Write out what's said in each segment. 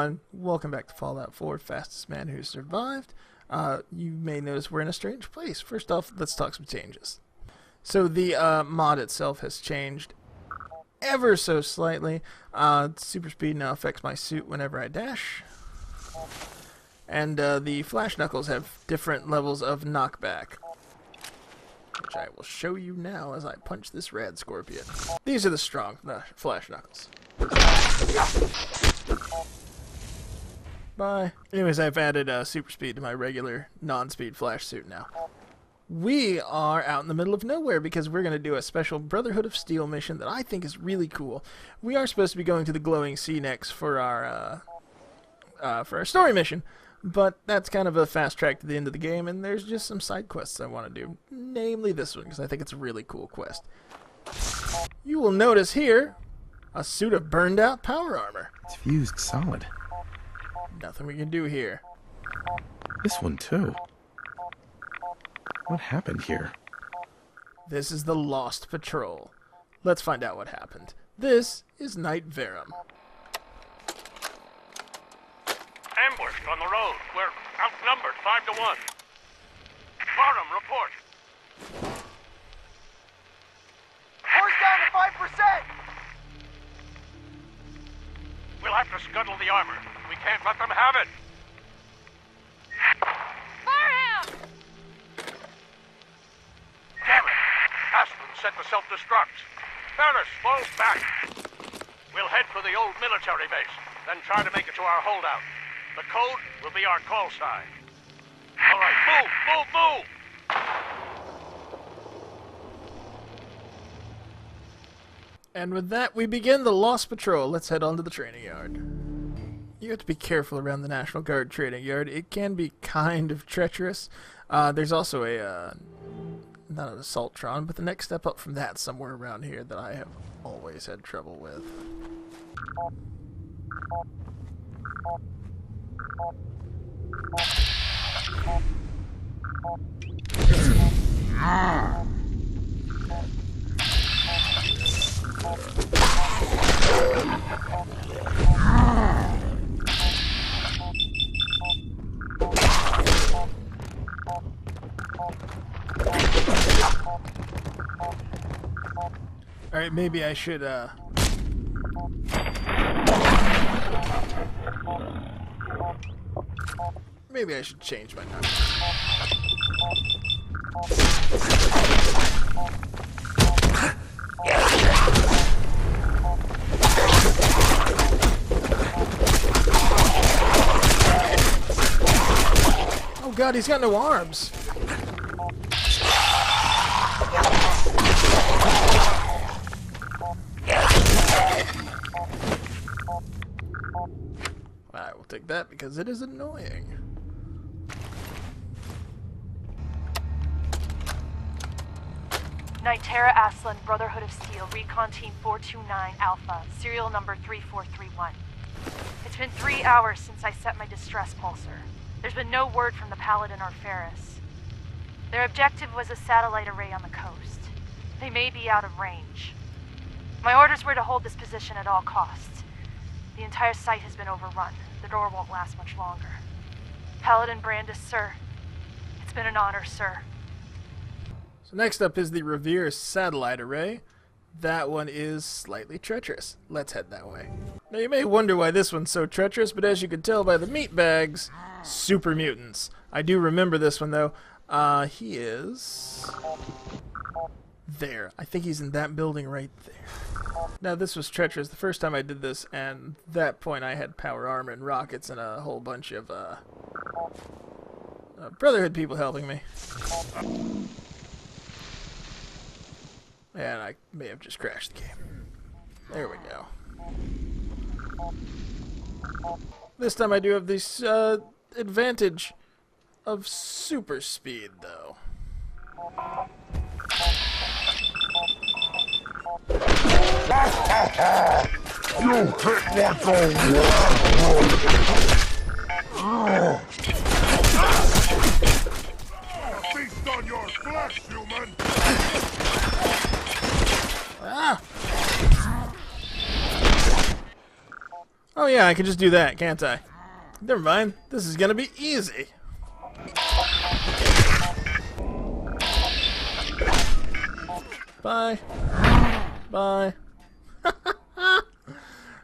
everyone, welcome back to Fallout 4, Fastest Man Who Survived. You may notice we're in a strange place. First off, let's talk some changes. So the mod itself has changed ever so slightly. Super speed now affects my suit whenever I dash. And the flash knuckles have different levels of knockback, which I will show you now as I punch this rad scorpion. These are the strong flash knuckles. Bye. Anyways, I've added super speed to my regular non-speed flash suit now. We are out in the middle of nowhere because we're going to do a special Brotherhood of Steel mission that I think is really cool. We are supposed to be going to the glowing sea next for our story mission, but that's kind of a fast track to the end of the game, and there's just some side quests I want to do, namely this one, because I think it's a really cool quest. You will notice here a suit of burned out power armor. It's fused solid. Nothing we can do here. This one too. What happened here? This is the Lost Patrol. Let's find out what happened. This is Night Verum. Ambushed on the road. We're outnumbered 5-1. Barham, report. Horse down to 5%! We'll have to scuttle the armor. We can't let them have it. Barham! Damn it. Aspen set to self-destruct. Ferris, fall back. We'll head for the old military base, then try to make it to our holdout. The code will be our call sign. All right, move, move, move! And with that, we begin the Lost Patrol. Let's head on to the training yard. You have to be careful around the National Guard training yard. It can be kind of treacherous. There's also a, not an Assaultron, but the next step up from that somewhere around here that I have always had trouble with. Alright, maybe I should, maybe I should change my number. Oh god, he's got no arms. I will take that because it is annoying. Nitera Aslan, Brotherhood of Steel, Recon Team 429 Alpha, serial number 3431. It's been 3 hours since I set my distress pulsar. There's been no word from the Paladin or Ferris. Their objective was a satellite array on the coast. They may be out of range. My orders were to hold this position at all costs. The entire site has been overrun. The door won't last much longer. Paladin Brandis, sir. It's been an honor, sir. So next up is the Revere satellite array. That one is slightly treacherous. Let's head that way. Now you may wonder why this one's so treacherous, but as you can tell by the meat bags, super mutants. I do remember this one though. He is there. I think he's in that building right there. Now this was treacherous the first time I did this, and at that point I had power armor and rockets and a whole bunch of Brotherhood people helping me. And I may have just crashed the game. There we go. This time I do have this advantage of super speed, though. You hit like a feast on your flesh, human! Ah! Oh yeah, I can just do that, can't I? Never mind. This is gonna be easy. Bye. Bye.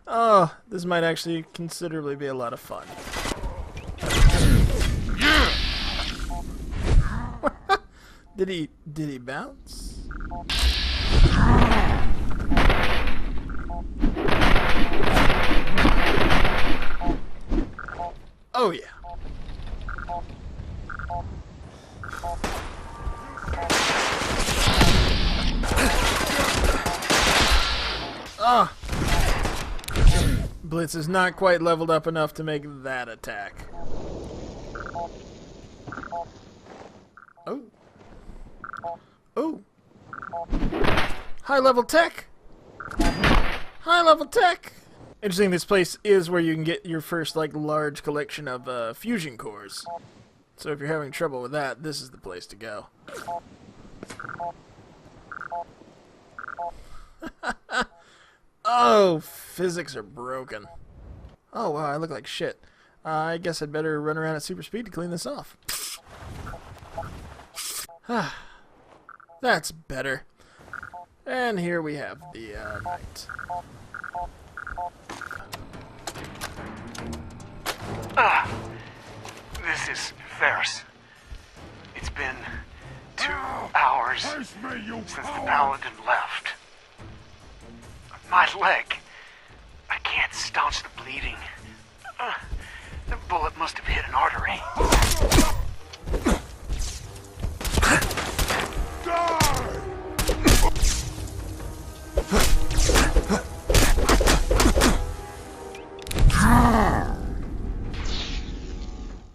Oh, this might actually considerably be a lot of fun. Did he bounce? Oh yeah. Ah! Blitz is not quite leveled up enough to make that attack. Oh. Oh. High level tech! High level tech! Interesting, this place is where you can get your first, like, large collection of fusion cores. So if you're having trouble with that, this is the place to go. Oh, physics are broken. Oh, wow, I look like shit. I guess I'd better run around at super speed to clean this off. That's better. And here we have the night. This is Ferris. It's been 2 hours Face me, you since the coward! paladin left. My leg. I can't staunch the bleeding. The bullet must have hit an artery.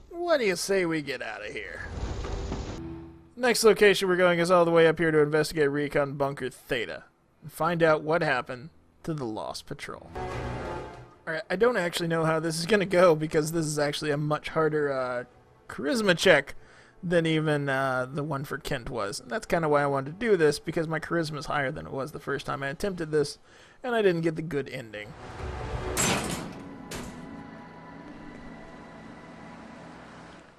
What do you say we get out of here? Next location we're going is all the way up here to investigate Recon Bunker Theta and find out what happened to the Lost Patrol. Alright, I don't actually know how this is going to go because this is actually a much harder charisma check than even the one for Kent was. And that's kind of why I wanted to do this, because my charisma is higher than it was the first time I attempted this, and I didn't get the good ending.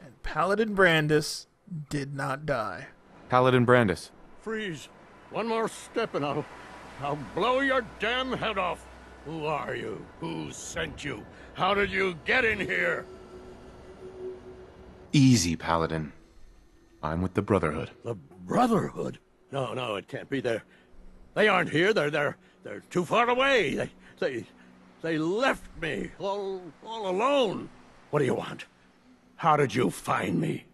And Paladin Brandis did not die. Paladin Brandis. Freeze. One more step and I'll blow your damn head off. Who are you? Who sent you? How did you get in here? Easy, Paladin. I'm with the Brotherhood. The Brotherhood? No, it can't be. They aren't here. They're too far away. They left me all alone. What do you want? How did you find me?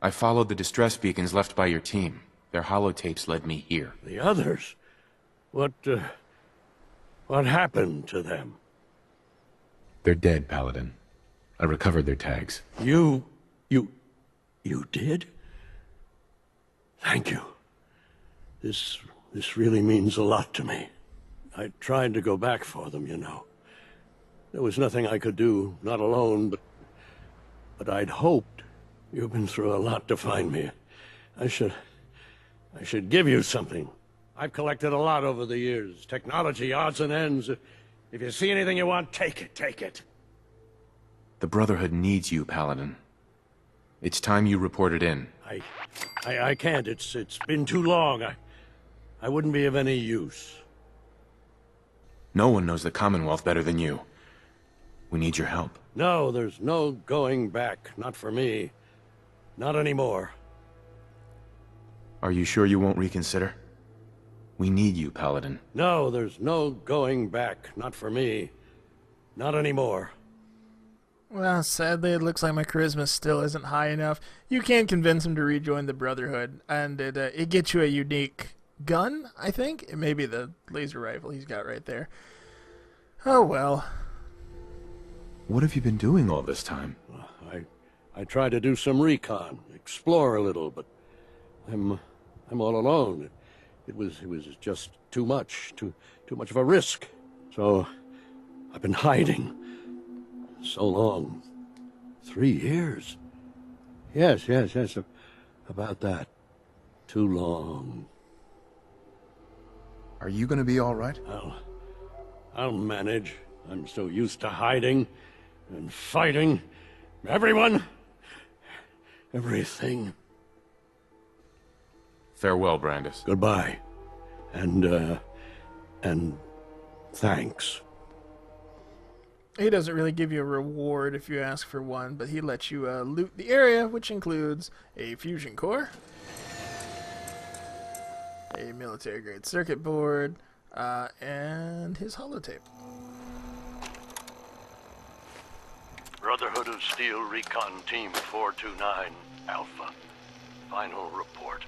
I followed the distress beacons left by your team. Their holotapes led me here. The others? What happened to them? They're dead, Paladin. I recovered their tags. You did? Thank you. This really means a lot to me. I tried to go back for them, you know. There was nothing I could do, not alone, but I'd hoped. You've been through a lot to find me. I should give you something. I've collected a lot over the years. Technology, odds and ends. If you see anything you want, take it. The Brotherhood needs you, Paladin. It's time you reported in. I can't. It's been too long. I wouldn't be of any use. No one knows the Commonwealth better than you. We need your help. No, there's no going back. Not for me. Not anymore. Are you sure you won't reconsider? We need you, Paladin. No, there's no going back. Not for me. Not anymore. Well, sadly, it looks like my charisma still isn't high enough. You can convince him to rejoin the Brotherhood, and it gets you a unique gun, I think. It may be the laser rifle he's got right there. Oh, well. What have you been doing all this time? I tried to do some recon, explore a little, but I'm all alone. It was just too much of a risk. So I've been hiding so long. 3 years. Yes, about that. Too long. Are you gonna be all right? I'll manage. I'm so used to hiding and fighting. Everyone, everything. Farewell, Brandis. Goodbye. And thanks. He doesn't really give you a reward if you ask for one, but he lets you loot the area, which includes a fusion core, a military-grade circuit board, and his holotape. Brotherhood of Steel Recon Team 429 Alpha. Final report.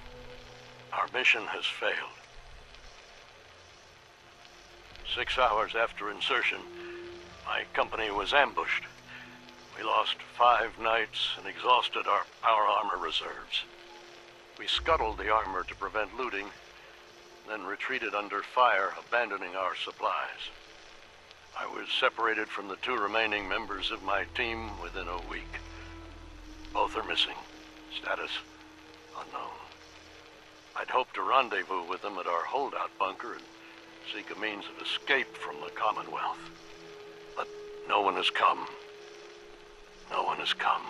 Our mission has failed. 6 hours after insertion, my company was ambushed. We lost 5 knights and exhausted our power armor reserves. We scuttled the armor to prevent looting, then retreated under fire, abandoning our supplies. I was separated from the 2 remaining members of my team within a week. Both are missing. Status unknown. I'd hoped to rendezvous with them at our holdout bunker and seek a means of escape from the Commonwealth. But no one has come. No one has come.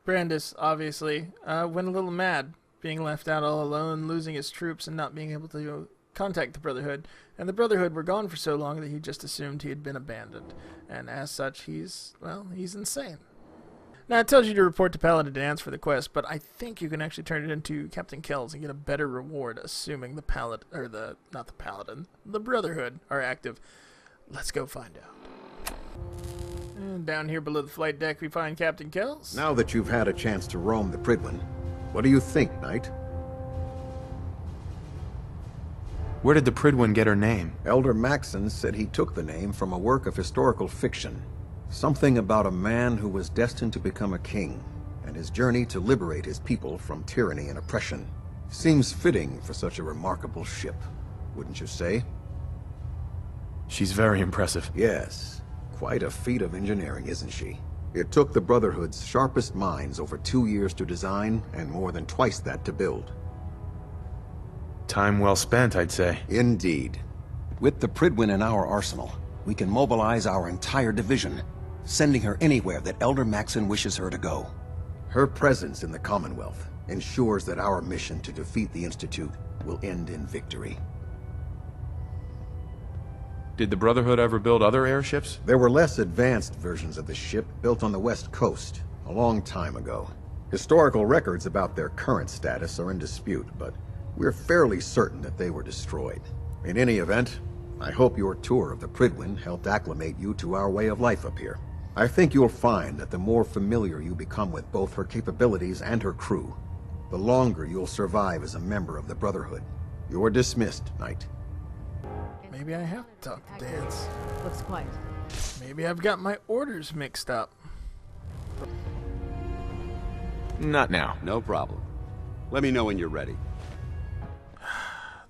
Brandis, obviously, went a little mad, being left out all alone, losing his troops, and not being able to contact the Brotherhood. And the Brotherhood were gone for so long that he just assumed he had been abandoned. And as such, he's insane. Now, it tells you to report to Paladin Dance for the quest, but I think you can actually turn it into Captain Kells and get a better reward, assuming the the Brotherhood are active. Let's go find out. And down here below the flight deck, we find Captain Kells. Now that you've had a chance to roam the Pridwen, what do you think, Knight? Where did the Pridwen get her name? Elder Maxon said he took the name from a work of historical fiction. Something about a man who was destined to become a king, and his journey to liberate his people from tyranny and oppression. Seems fitting for such a remarkable ship, wouldn't you say? She's very impressive. Yes. Quite a feat of engineering, isn't she? It took the Brotherhood's sharpest minds over 2 years to design, and more than twice that to build. Time well spent, I'd say. Indeed. With the Pridwen in our arsenal, we can mobilize our entire division, sending her anywhere that Elder Maxon wishes her to go. Her presence in the Commonwealth ensures that our mission to defeat the Institute will end in victory. Did the Brotherhood ever build other airships? There were less advanced versions of the ship built on the West Coast a long time ago. Historical records about their current status are in dispute, but we're fairly certain that they were destroyed. In any event, I hope your tour of the Pridwen helped acclimate you to our way of life up here. I think you'll find that the more familiar you become with both her capabilities and her crew, the longer you'll survive as a member of the Brotherhood. You're dismissed, Knight. Maybe I have to talk to Dance. Looks quiet. Maybe I've got my orders mixed up. Not now. No problem. Let me know when you're ready.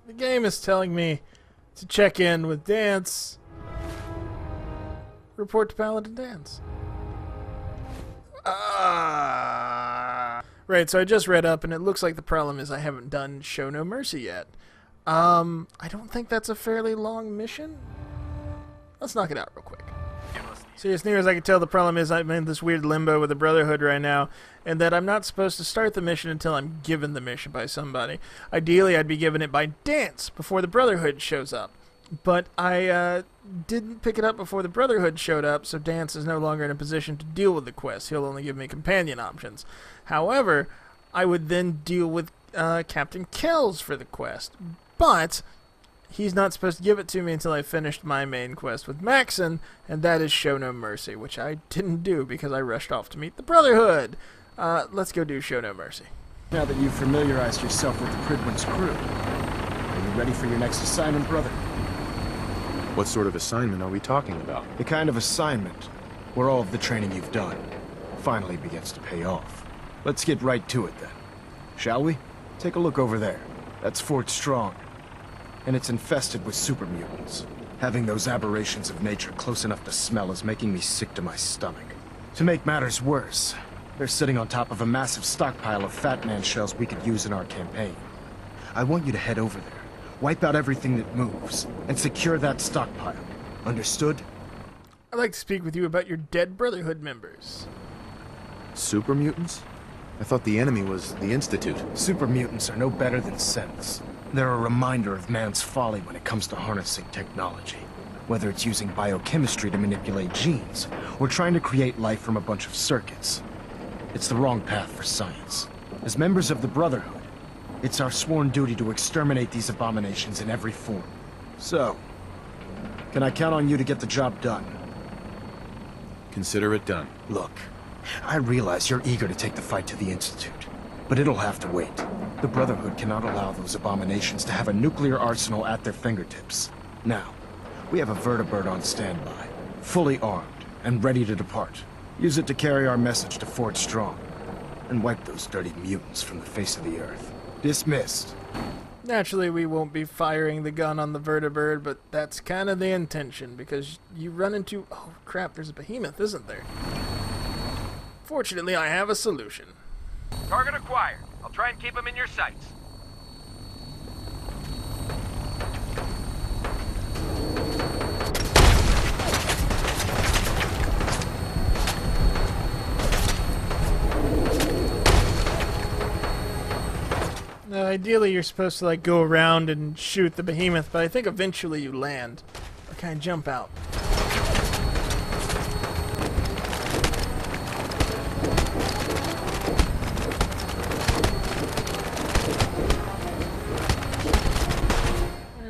The game is telling me to check in with Dance. Report to Paladin Dance. Right, so I just read up, and it looks like the problem is I haven't done Show No Mercy yet. I don't think that's a fairly long mission. Let's knock it out real quick. See, as near as I can tell, the problem is I'm in this weird limbo with the Brotherhood right now, and that I'm not supposed to start the mission until I'm given the mission by somebody. Ideally, I'd be given it by Dance before the Brotherhood shows up. But I didn't pick it up before the Brotherhood showed up, so Dance is no longer in a position to deal with the quest. He'll only give me companion options. However, I would then deal with Captain Kells for the quest. But he's not supposed to give it to me until I finished my main quest with Maxon, and that is Show No Mercy, which I didn't do because I rushed off to meet the Brotherhood. Let's go do Show No Mercy. Now that you've familiarized yourself with the Pridwen's crew, are you ready for your next assignment, brother? What sort of assignment are we talking about? The kind of assignment where all of the training you've done finally begins to pay off. Let's get right to it then, shall we? Take a look over there. That's Fort Strong, and it's infested with super mutants. Having those aberrations of nature close enough to smell is making me sick to my stomach. To make matters worse, they're sitting on top of a massive stockpile of Fat Man shells we could use in our campaign. I want you to head over there, Wipe out everything that moves, and secure that stockpile. Understood? I'd like to speak with you about your dead Brotherhood members. Super mutants? I thought the enemy was the Institute. Super mutants are no better than synths. They're a reminder of man's folly when it comes to harnessing technology. Whether it's using biochemistry to manipulate genes, or trying to create life from a bunch of circuits. It's the wrong path for science. As members of the Brotherhood, it's our sworn duty to exterminate these abominations in every form. So, can I count on you to get the job done? Consider it done. Look, I realize you're eager to take the fight to the Institute, but it'll have to wait. The Brotherhood cannot allow those abominations to have a nuclear arsenal at their fingertips. Now, we have a vertibird on standby, fully armed and ready to depart. Use it to carry our message to Fort Strong, and wipe those dirty mutants from the face of the earth. Dismissed. Naturally, we won't be firing the gun on the vertibird, but that's kind of the intention, because you run into... Oh, crap, there's a behemoth, isn't there? Fortunately, I have a solution. Target acquired. I'll try and keep him in your sights. Ideally, you're supposed to, like, go around and shoot the behemoth, but I think eventually you land. Or can I jump out?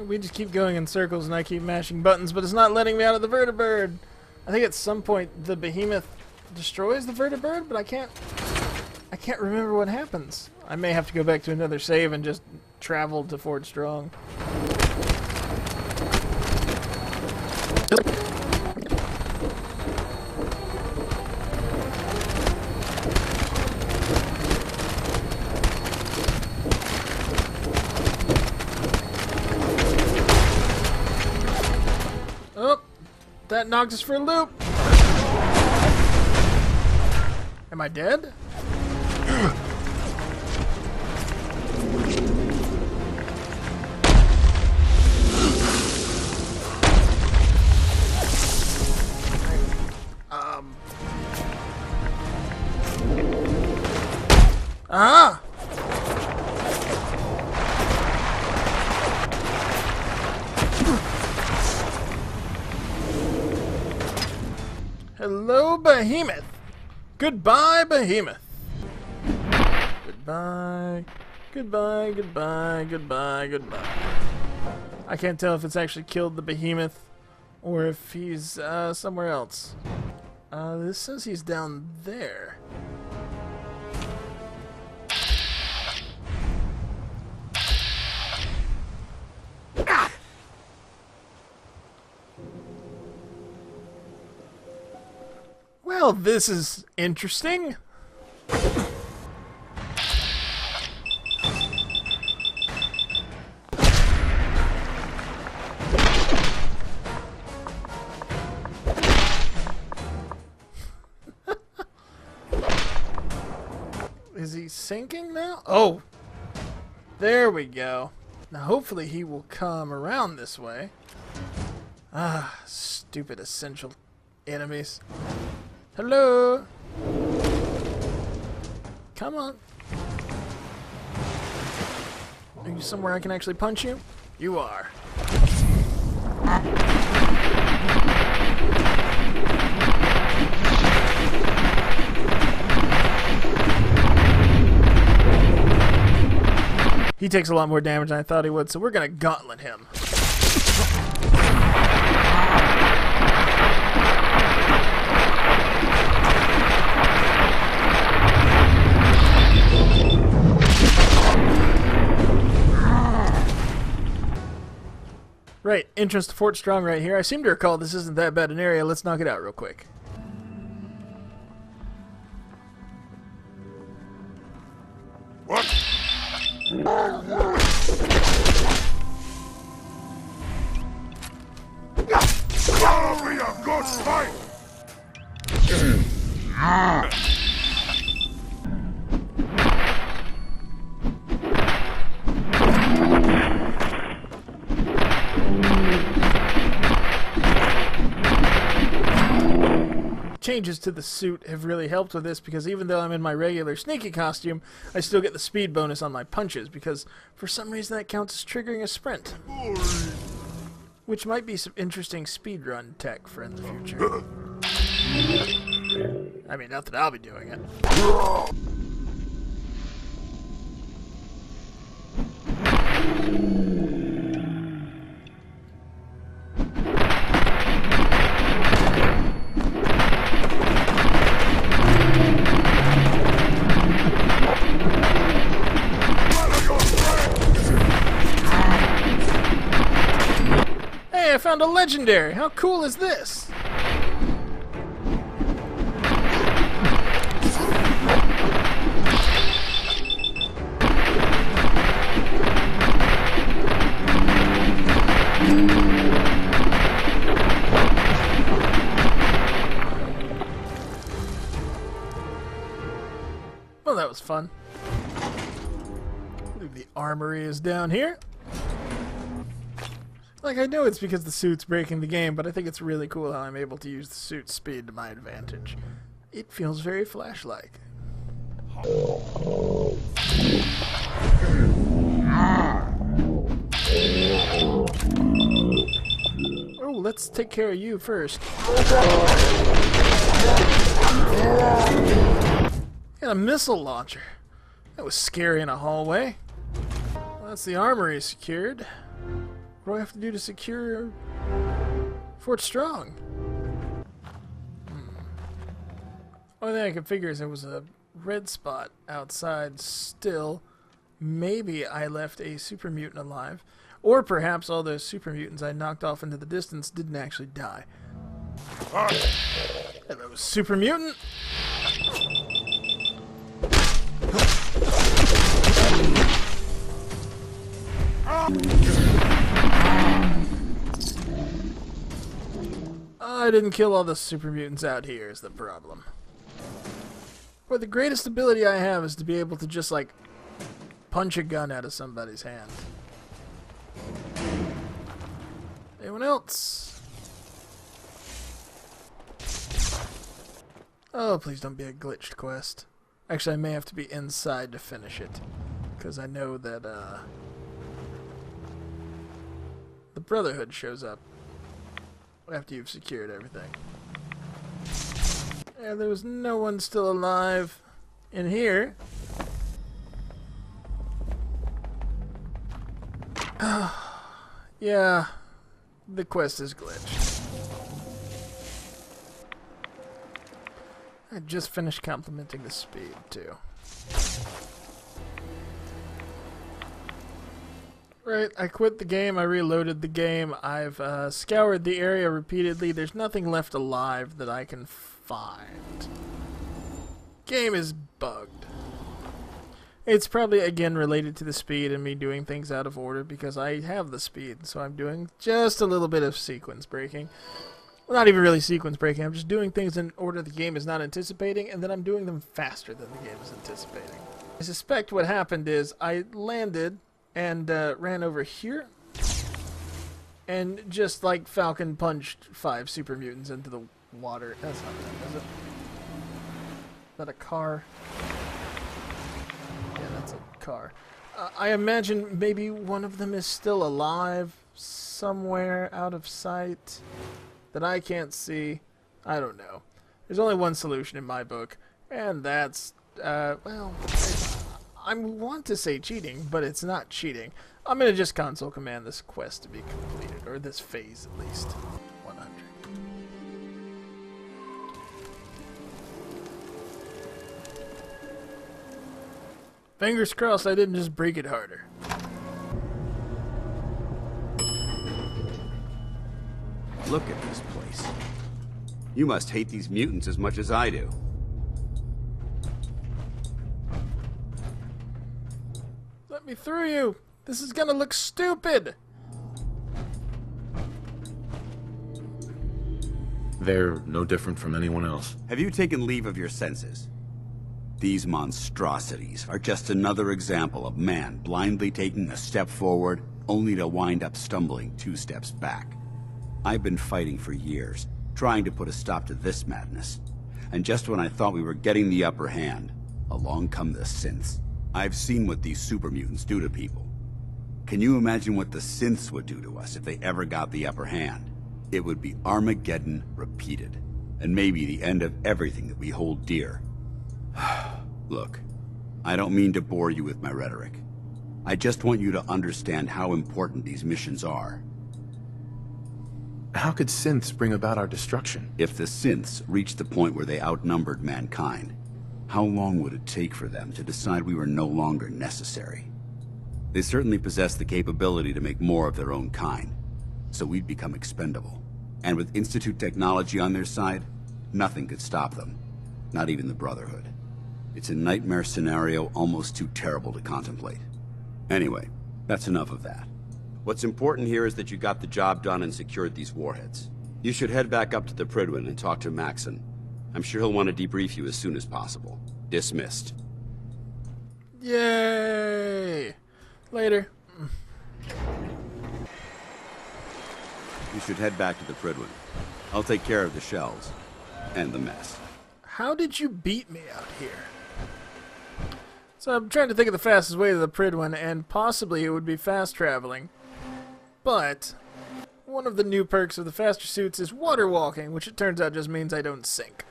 We just keep going in circles and I keep mashing buttons, but it's not letting me out of the vertibird. I think at some point the behemoth destroys the vertibird, but I can't remember what happens. I may have to go back to another save and just travel to Fort Strong. Oh, that knocked us for a loop. Am I dead? Ah! Hello, Behemoth. Goodbye, Behemoth. Goodbye. Goodbye, goodbye, goodbye, goodbye. I can't tell if it's actually killed the Behemoth or if he's somewhere else. This says he's down there. Well, this is interesting. Is he sinking now? Oh, there we go. Now hopefully he will come around this way. Ah, stupid essential enemies. Hello? Come on. Are you somewhere I can actually punch you? You are. He takes a lot more damage than I thought he would, so we're gonna gauntlet him. Right, entrance to Fort Strong right here. I seem to recall this isn't that bad an area. Let's knock it out real quick. What? That'll be a good fight! changes to the suit have really helped with this, because even though I'm in my regular sneaky costume, I still get the speed bonus on my punches, because for some reason that counts as triggering a sprint. Which might be some interesting speedrun tech for in the future. I mean, not that I'll be doing it. Hey, I found a legendary! How cool is this? Well, that was fun. I believe the armory is down here. Like, I know it's because the suit's breaking the game, but I think it's really cool how I'm able to use the suit's speed to my advantage. It feels very Flash-like. Oh, let's take care of you first. Got a missile launcher. That was scary in a hallway. Well, that's the armory secured. What do I have to do to secure Fort Strong? Only thing I can figure is there was a red spot outside still. Maybe I left a super mutant alive. Or perhaps all those super mutants I knocked off into the distance didn't actually die. Hello, super mutant! I didn't kill all the super mutants out here is the problem. Well, the greatest ability I have is to be able to just, like, punch a gun out of somebody's hand. Anyone else? Oh, please don't be a glitched quest. Actually, I may have to be inside to finish it, because I know that, the Brotherhood shows up after you've secured everything. And there was no one still alive in here. Yeah, the quest is glitched. I just finished complimenting the speed, too. Right, I quit the game, I reloaded the game, I've scoured the area repeatedly, there's nothing left alive that I can find. Game is bugged. It's probably, again, related to the speed and me doing things out of order, because I have the speed, so I'm doing just a little bit of sequence breaking. Well, not even really sequence breaking, I'm just doing things in order the game is not anticipating, and then I'm doing them faster than the game is anticipating. I suspect what happened is I landed and ran over here and just like Falcon punched 5 super mutants into the water. That's not that, is it? Is that a car? Yeah, that's a car. I imagine maybe one of them is still alive somewhere out of sight that I can't see. I don't know. There's only one solution in my book, and that's, well, I want to say cheating, but it's not cheating. I'm going to just console command this quest to be completed, or this phase at least. 100. Fingers crossed I didn't just break it harder. Look at this place. You must hate these mutants as much as I do. Let me through you! This is gonna look stupid! They're no different from anyone else. Have you taken leave of your senses? These monstrosities are just another example of man blindly taking a step forward, only to wind up stumbling 2 steps back. I've been fighting for years, trying to put a stop to this madness. And just when I thought we were getting the upper hand, along come the synths. I've seen what these super mutants do to people. Can you imagine what the synths would do to us if they ever got the upper hand? It would be Armageddon repeated, and maybe the end of everything that we hold dear. Look, I don't mean to bore you with my rhetoric. I just want you to understand how important these missions are. How could synths bring about our destruction? If the synths reached the point where they outnumbered mankind, how long would it take for them to decide we were no longer necessary? They certainly possess the capability to make more of their own kind, so we'd become expendable. And with Institute technology on their side, nothing could stop them. Not even the Brotherhood. It's a nightmare scenario almost too terrible to contemplate. Anyway, that's enough of that. What's important here is that you got the job done and secured these warheads. You should head back up to the Prydwen and talk to Maxon. I'm sure he'll want to debrief you as soon as possible. Dismissed. Yay! Later. You should head back to the Prydwen. I'll take care of the shells. And the mess. How did you beat me out here? So I'm trying to think of the fastest way to the Prydwen, and possibly it would be fast traveling. But one of the new perks of the faster suits is water walking, which it turns out just means I don't sink.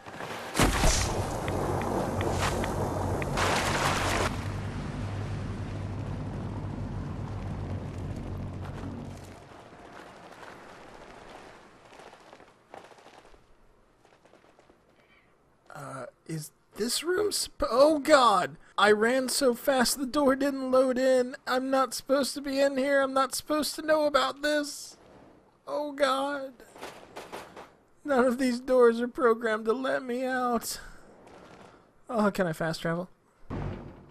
Is this room oh god! I ran so fast the door didn't load in. I'm not supposed to be in here. I'm not supposed to know about this. Oh god. None of these doors are programmed to let me out. Oh, can I fast travel?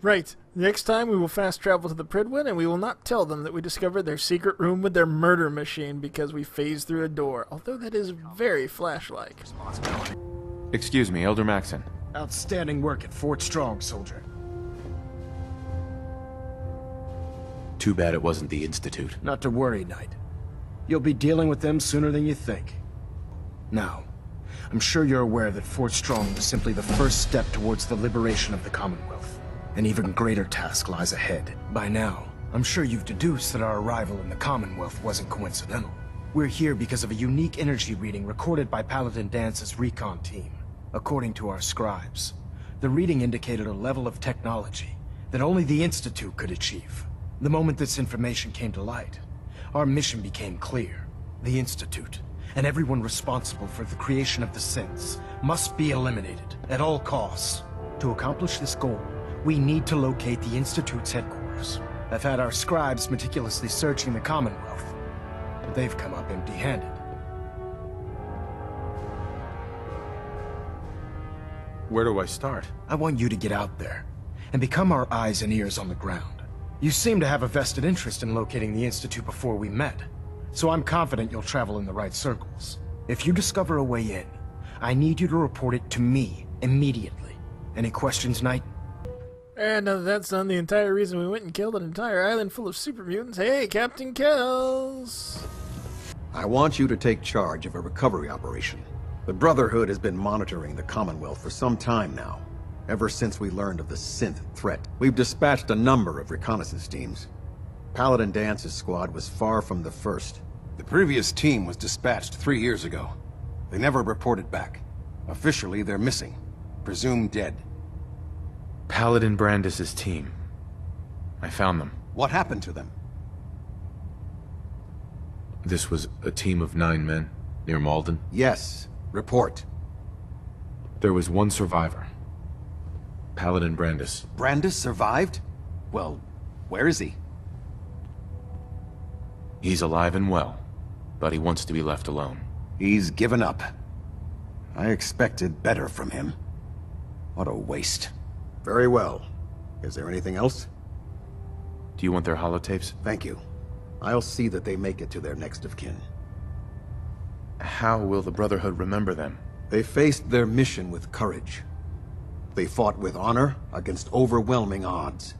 Right. Next time we will fast travel to the Prydwen, and we will not tell them that we discovered their secret room with their murder machine because we phased through a door. Although that is very Flash-like. Excuse me, Elder Maxon. Outstanding work at Fort Strong, soldier. Too bad it wasn't the Institute. Not to worry, Knight. You'll be dealing with them sooner than you think. Now, I'm sure you're aware that Fort Strong was simply the first step towards the liberation of the Commonwealth. An even greater task lies ahead. By now, I'm sure you've deduced that our arrival in the Commonwealth wasn't coincidental. We're here because of a unique energy reading recorded by Paladin Dance's recon team. According to our scribes, the reading indicated a level of technology that only the Institute could achieve. The moment this information came to light, our mission became clear. The Institute, and everyone responsible for the creation of the synths, must be eliminated at all costs. To accomplish this goal, we need to locate the Institute's headquarters. I've had our scribes meticulously searching the Commonwealth, but they've come up empty-handed. Where do I start? I want you to get out there and become our eyes and ears on the ground. You seem to have a vested interest in locating the Institute before we met, so I'm confident you'll travel in the right circles. If you discover a way in, I need you to report it to me immediately. Any questions, Knight? And now that that's done, the entire reason we went and killed an entire island full of super mutants. Hey, Captain Kells! I want you to take charge of a recovery operation. The Brotherhood has been monitoring the Commonwealth for some time now, ever since we learned of the synth threat. We've dispatched a number of reconnaissance teams. Paladin Dance's squad was far from the first. The previous team was dispatched 3 years ago. They never reported back. Officially, they're missing. Presumed dead. Paladin Brandis' team. I found them. What happened to them? This was a team of 9 men, near Malden. Yes. Report. There was one survivor. Paladin Brandis. Brandis survived? Well, where is he? He's alive and well, but he wants to be left alone. He's given up. I expected better from him. What a waste. Very well. Is there anything else? Do you want their holotapes? Thank you. I'll see that they make it to their next of kin. How will the Brotherhood remember them? They faced their mission with courage. They fought with honor against overwhelming odds.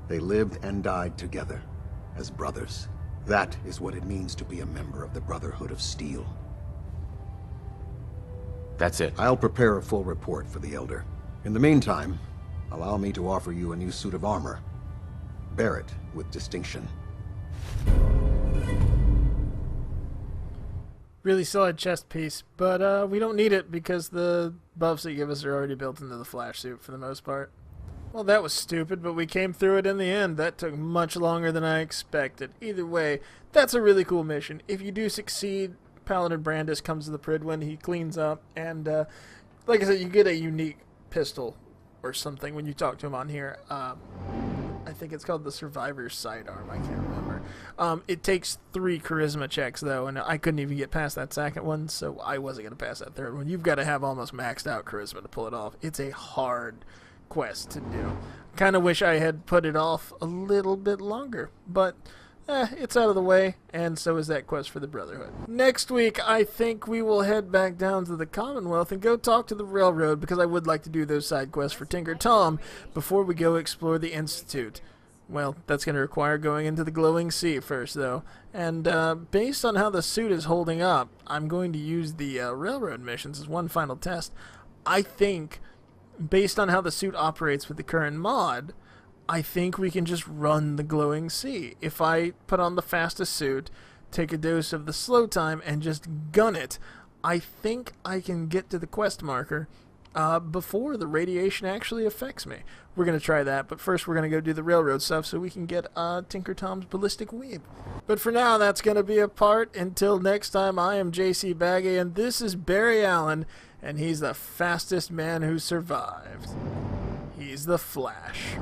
They lived and died together, as brothers. That is what it means to be a member of the Brotherhood of Steel. That's it. I'll prepare a full report for the Elder. In the meantime, allow me to offer you a new suit of armor. Bear it with distinction. Really solid chest piece, but we don't need it because the buffs they give us are already built into the flash suit for the most part. Well, that was stupid, but we came through it in the end. That took much longer than I expected. Either way, that's a really cool mission. If you do succeed, Paladin Brandis comes to the Pridwin, he cleans up, and like I said, you get a unique pistol or something when you talk to him on here. I think it's called the Survivor's Sidearm. I can't remember. It takes 3 charisma checks, though, and I couldn't even get past that second one, so I wasn't going to pass that third one. You've got to have almost maxed out charisma to pull it off. It's a hard quest to do. Kind of wish I had put it off a little bit longer, but it's out of the way, and so is that quest for the Brotherhood. Next week, I think we will head back down to the Commonwealth and go talk to the Railroad, because I would like to do those side quests for Tinker Tom before we go explore the Institute. Well, that's going to require going into the Glowing Sea first, though. And based on how the suit is holding up, I'm going to use the Railroad missions as one final test. I think, based on how the suit operates with the current mod, I think we can just run the Glowing Sea. If I put on the fastest suit, take a dose of the slow time, and just gun it, I think I can get to the quest marker before the radiation actually affects me. We're going to try that, but first we're going to go do the Railroad stuff so we can get Tinker Tom's Ballistic Weave. But for now, that's going to be a part. Until next time, I am JC Baggy, and this is Barry Allen, and he's the fastest man who survived. He's the Flash.